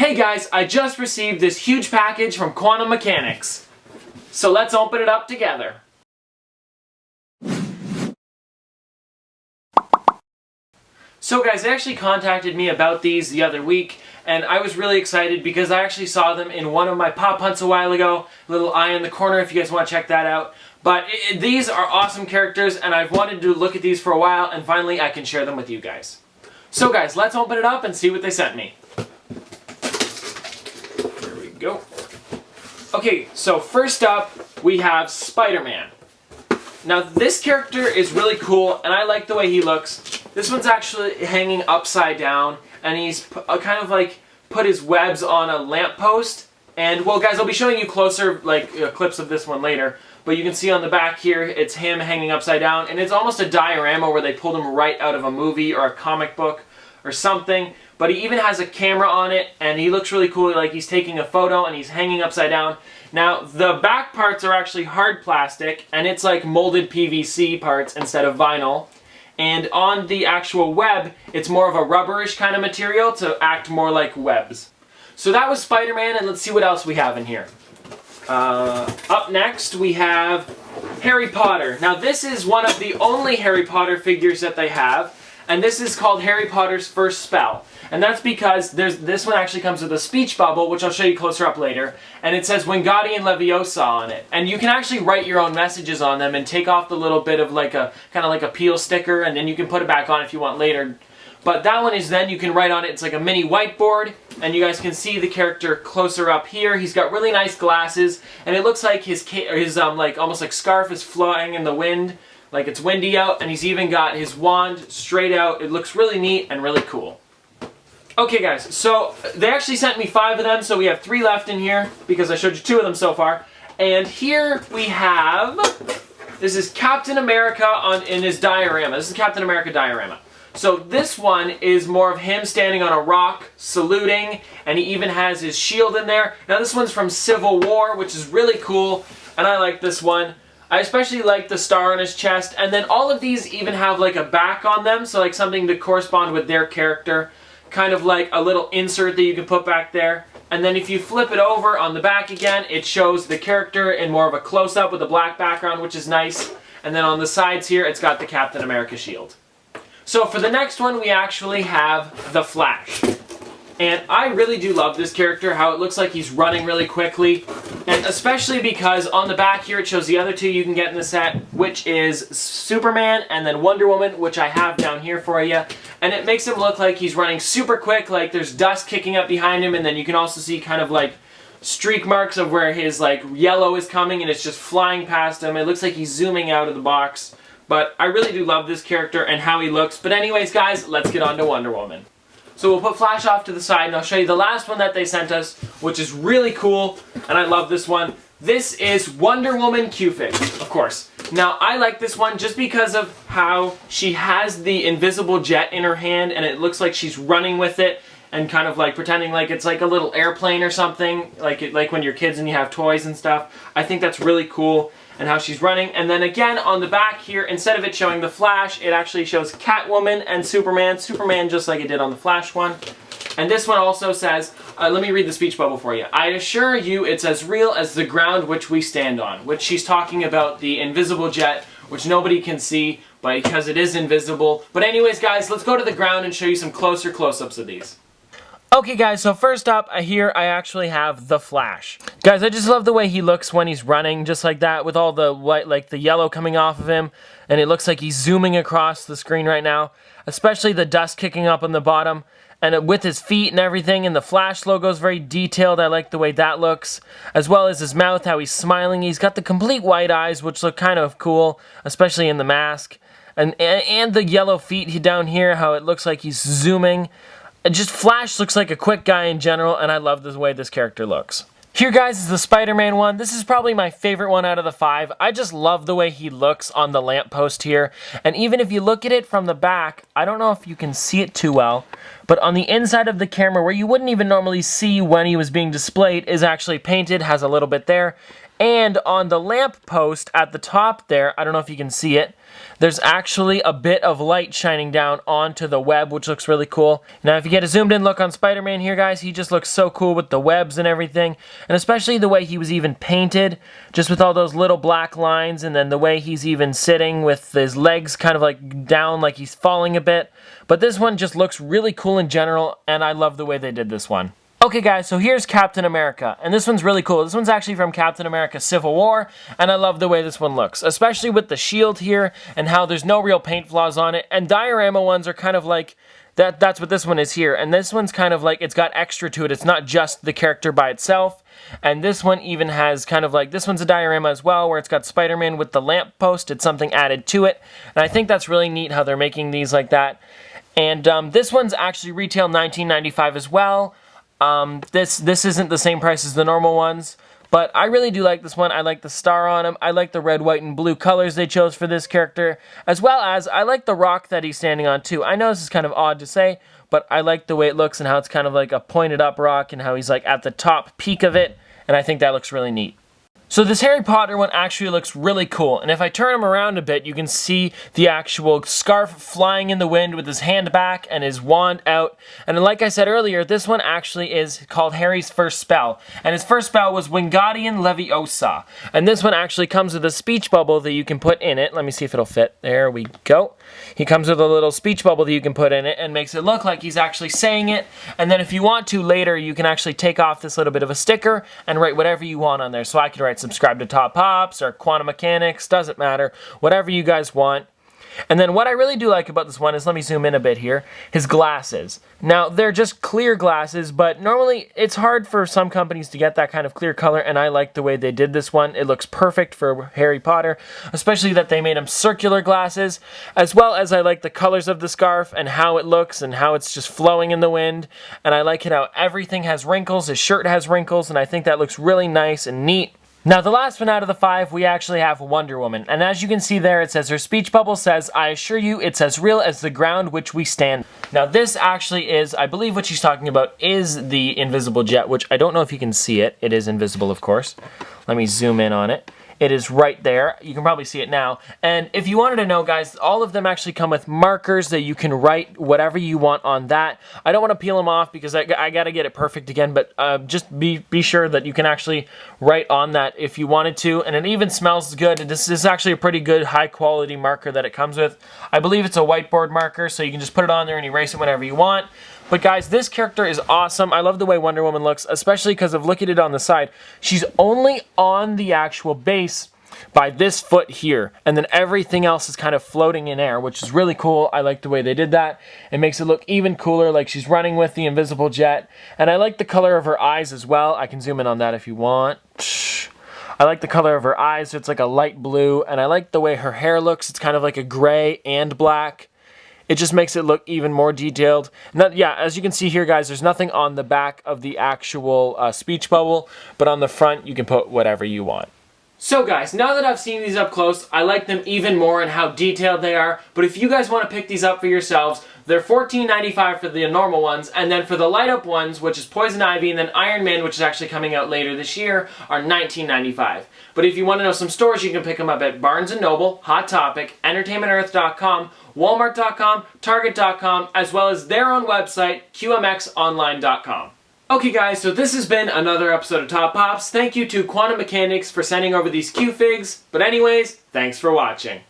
Hey guys, I just received this huge package from Quantum Mechanics. So let's open it up together. So guys, they actually contacted me about these the other week, and I was really excited because I actually saw them in one of my pop hunts a while ago. Little eye in the corner if you guys want to check that out. But these are awesome characters, and I've wanted to look at these for a while, and finally I can share them with you guys. So guys, let's open it up and see what they sent me. Here we go. Okay, so first up we have SpiderMan. Now this character is really cool, and I like the way he looks. This one's actually hanging upside down, and he's kind of like put his webs on a lamppost. And well guys, I'll be showing you closer clips of this one later, but you can see on the back here, it's him hanging upside down, and it's almost a diorama where they pulled him right out of a movie or a comic book or something. But he even has a camera on it, and he looks really cool, like he's taking a photo and he's hanging upside down. Now, the back parts are actually hard plastic, and it's like molded PVC parts instead of vinyl. And on the actual web, it's more of a rubberish kind of material to act more like webs. So that was Spider-Man, and let's see what else we have in here. Up next, we have Harry Potter. Now, this is one of the only Harry Potter figures that they have, and this is called Harry Potter's First Spell. And that's because this one actually comes with a speech bubble, which I'll show you closer up later, and it says Wingardium Leviosa on it. And you can actually write your own messages on them and take off the little bit of like a kind of like a peel sticker, and then you can put it back on if you want later. But that one is then you can write on it. It's like a mini whiteboard, and you guys can see the character closer up here. He's got really nice glasses, and it looks like his like almost like scarf is flying in the wind, like it's windy out, and he's even got his wand straight out. It looks really neat and really cool. Okay guys, so they actually sent me 5 of them, so we have 3 left in here because I showed you 2 of them so far. And here we have, this is Captain America in his diorama. This is Captain America diorama. So this one is more of him standing on a rock, saluting, and he even has his shield in there. Now this one's from Civil War, which is really cool, and I like this one. I especially like the star on his chest, and then all of these even have like a back on them, so like something to correspond with their character. Kind of like a little insert that you can put back there. And then if you flip it over on the back again, it shows the character in more of a close-up with a black background, which is nice. And then on the sides here, it's got the Captain America shield. So for the next one, we actually have the Flash. And I really do love this character, how it looks like he's running really quickly. And especially because on the back here, it shows the other 2 you can get in the set, which is Superman and then Wonder Woman, which I have down here for you. And it makes him look like he's running super quick, like there's dust kicking up behind him, and then you can also see kind of like streak marks of where his like yellow is coming, and it's just flying past him. It looks like he's zooming out of the box. But I really do love this character and how he looks. But anyways, guys, let's get on to Wonder Woman. So we'll put Flash off to the side, and I'll show you the last one that they sent us, which is really cool, and I love this one. This is Wonder Woman Q-Fig, of course. Now, I like this one just because of how she has the invisible jet in her hand, and it looks like she's running with it, and kind of like pretending like it's like a little airplane or something, like when you're kids and you have toys and stuff. I think that's really cool, and how she's running. And then again, on the back here, instead of it showing the Flash, it actually shows Catwoman and Superman. Superman just like it did on the Flash one. And this one also says, let me read the speech bubble for you. I assure you it's as real as the ground which we stand on. Which she's talking about the invisible jet, which nobody can see, but because it is invisible. But anyways, guys, let's go to the ground and show you some closer close-ups of these. Okay guys, so first up, here I actually have the Flash. Guys, I just love the way he looks when he's running, just like that, with all the white, like the yellow coming off of him, and it looks like he's zooming across the screen right now, especially the dust kicking up on the bottom, and with his feet and everything, and the Flash logo is very detailed. I like the way that looks, as well as his mouth, how he's smiling. He's got the complete white eyes, which look kind of cool, especially in the mask, and the yellow feet down here, how it looks like he's zooming. Just Flash looks like a quick guy in general, and I love the way this character looks. Here, guys, is the Spider-Man one. This is probably my favorite one out of the 5. I just love the way he looks on the lamppost here. And even if you look at it from the back, I don't know if you can see it too well, but on the inside of the camera, where you wouldn't even normally see when he was being displayed, is actually painted, has a little bit there. And on the lamp post at the top there, I don't know if you can see it, there's actually a bit of light shining down onto the web, which looks really cool. Now, if you get a zoomed in look on Spider-Man here, guys, he just looks so cool with the webs and everything. And especially the way he was even painted, just with all those little black lines, and then the way he's even sitting with his legs kind of like down, like he's falling a bit. But this one just looks really cool in general, and I love the way they did this one. Okay guys, so here's Captain America, and this one's really cool. This one's actually from Captain America Civil War, and I love the way this one looks, especially with the shield here, and how there's no real paint flaws on it, and diorama ones are kind of like, that's what this one is here, and this one's kind of like, it's got extra to it, it's not just the character by itself, and this one even has kind of like, this one's a diorama as well, where it's got Spider-Man with the lamppost, it's something added to it, and I think that's really neat how they're making these like that, and this one's actually retail $19.95 as well. This isn't the same price as the normal ones, but I really do like this one. I like the star on him. I like the red, white, and blue colors they chose for this character, as well as I like the rock that he's standing on too. I know this is kind of odd to say, but I like the way it looks and how it's kind of like a pointed up rock and how he's like at the top peak of it, and I think that looks really neat. So this Harry Potter one actually looks really cool, and if I turn him around a bit, you can see the actual scarf flying in the wind with his hand back and his wand out. And like I said earlier, this one actually is called Harry's first spell, and his first spell was Wingardium Leviosa. And this one actually comes with a speech bubble that you can put in it. Let me see if it'll fit. There we go. He comes with a little speech bubble that you can put in it and makes it look like he's actually saying it. And then if you want to later, you can actually take off this little bit of a sticker and write whatever you want on there. So I could write subscribe to Top Pops or quantum mechanics, doesn't matter, whatever you guys want. And then what I really do like about this one is, let me zoom in a bit here, his glasses. Now, they're just clear glasses, but normally it's hard for some companies to get that kind of clear color, and I like the way they did this one. It looks perfect for Harry Potter, especially that they made him circular glasses, as well as I like the colors of the scarf and how it looks and how it's just flowing in the wind. And I like it how everything has wrinkles, his shirt has wrinkles, and I think that looks really nice and neat. Now, the last one out of the 5, we actually have Wonder Woman. And as you can see there, it says her speech bubble says, "I assure you it's as real as the ground which we stand." Now, this actually is, I believe what she's talking about is the invisible jet, which I don't know if you can see it. It is invisible, of course. Let me zoom in on it. It is right there. You can probably see it now. And if you wanted to know, guys, all of them actually come with markers that you can write whatever you want on that. I don't want to peel them off because I got to get it perfect again, but just be sure that you can actually write on that if you wanted to. And it even smells good. This is actually a pretty good high-quality marker that it comes with. I believe it's a whiteboard marker, so you can just put it on there and erase it whenever you want. But guys, this character is awesome. I love the way Wonder Woman looks, especially because of look at it on the side. She's only on the actual base by this foot here, and then everything else is kind of floating in air, which is really cool. I like the way they did that. It makes it look even cooler, like she's running with the invisible jet. And I like the color of her eyes as well. I can zoom in on that if you want. I like the color of her eyes. It's like a light blue, and I like the way her hair looks. It's kind of like a gray and black. It just makes it look even more detailed. Now, yeah, as you can see here, guys, there's nothing on the back of the actual speech bubble, but on the front, you can put whatever you want. So guys, now that I've seen these up close, I like them even more and how detailed they are. But if you guys want to pick these up for yourselves, they're $14.95 for the normal ones, and then for the light up ones, which is Poison Ivy, and then Iron Man, which is actually coming out later this year, are $19.95. But if you want to know some stores, you can pick them up at Barnes & Noble, Hot Topic, EntertainmentEarth.com, Walmart.com, Target.com, as well as their own website, QMXOnline.com. Okay guys, so this has been another episode of Top Pops. Thank you to Quantum Mechanics for sending over these Q-Figs. But anyways, thanks for watching.